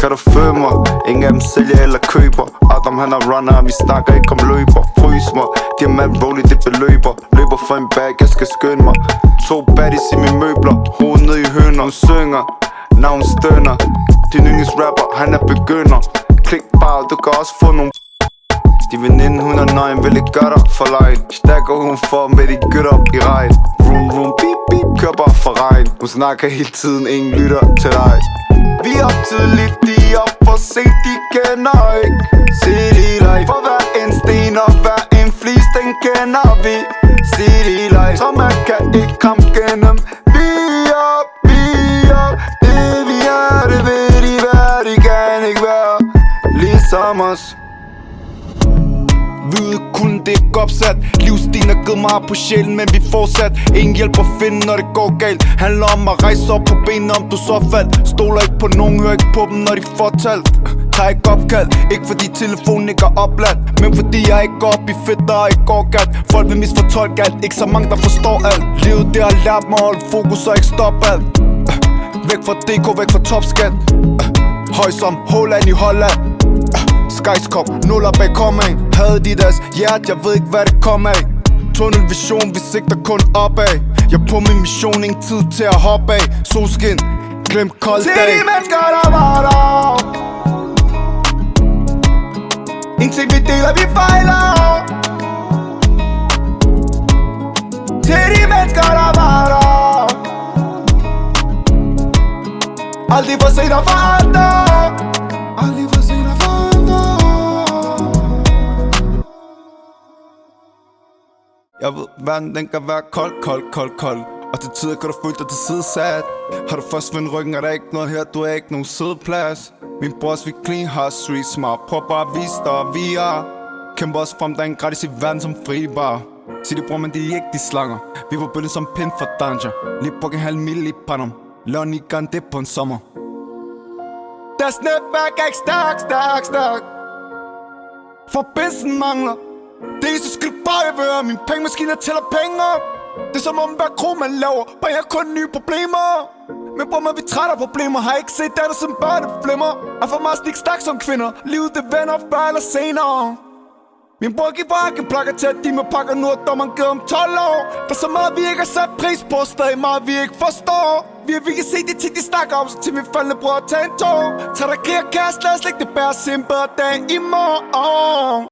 kan du følge mig? Ingen af dem sælger eller køber. Adam han er runner, vi snakker ikke om løber. Frys mig, diamant rolling det beløber. Løber for en bag, jeg skal skynde mig. 2 baddies i mine møbler, hovedet ned i hønder. Hun synger, navn stønner. Din yndlings rapper, han er begynder. Klik bare, du kan også få nogle. De veninde, hun er nøgen, vil ikke gøre dig for leg. Stakker hun for med de gytter i regn. Vroom vroom, beep beep, kører bare for regn. Hun snakker hele tiden, ingen lytter til dig. Vi er op tidligt, de er op for sent, de kender ikke City Life. For hver en sten og hver en flis, den kender vi City Life. Så man kan ikke komme gennem. Vi er op, det vi er, det ved de være. De kan ikke være ligesom os. Hvide kun det er opsat. Livsstilen er givet meget på sjælen, men vi fortsat. Ingen hjælp at finde når det går galt. Handler om at rejse op på benene om du så faldt. Stoler ikke på nogen, hører ikke på dem når de får talt. Tager ikke opkald, ikke fordi telefonen ikke er opladt, men fordi jeg ikke går op i fedt og ikke går galt. Folk vil misfortolke alt, ikke så mange der forstår alt. Livet det har lært mig at holde fokus og ikke stoppe alt. Væk fra DK, væk fra topskat. Høj som Holland i Holland. Skies kom, nuller bag kommen. Havde de deres hjerte, jeg ved ikke hvad det kom af. Tunnelvision, vi sigter kun opad. Jeg på min mission, ingen tid til at hoppe af. Solskin, glem kold dag. Til de mennesker der var der. Ingenting vi deler, vi fejler. Til de mennesker der var der. Aldrig for sent at forandre. Aldrig for sent at forandre. Jeg ved, verden den kan være kold. Og til tider kan du føle dig tilsidesat. Har du først vendt ryggen, er der ikke noget her, du er ikke nogen sideplads. Min boss, vi clean, har street smart. Prøv bare at vise dig, vi er. Kæmper os frem, der er en gratis i verden som fribar. Sig de bror, men de er ikke de slanger. Vi var bøllet som pind for danger. Lige brugt en halv mil i Panam. Lån i gang det på en sommer. Deres netværk er ikke stærk. Forbindelsen mangler. Det eneste skridt bare jeg vil høre. Min pengemaskiner tæller penge op. Det er som om hver krog man laver, bare jeg har kun nye problemer. Men bror man, vi træt af problemer. Har ikke set det som børn, det flimmer. Er for meget slik stak som kvinder. Livet det vender før eller senere. Min bror giver bakken plakker til at de med pakker nu, og dommeren giver om 12 år. Der er så meget vi ikke har sat pris på, stadig meget vi ikke forstår. Vi kan se de ting de snakker om, så til min faldende bror at tage en tår. Tag dig krig og kast, lad os lægge det bære sin bedre dag i morgen.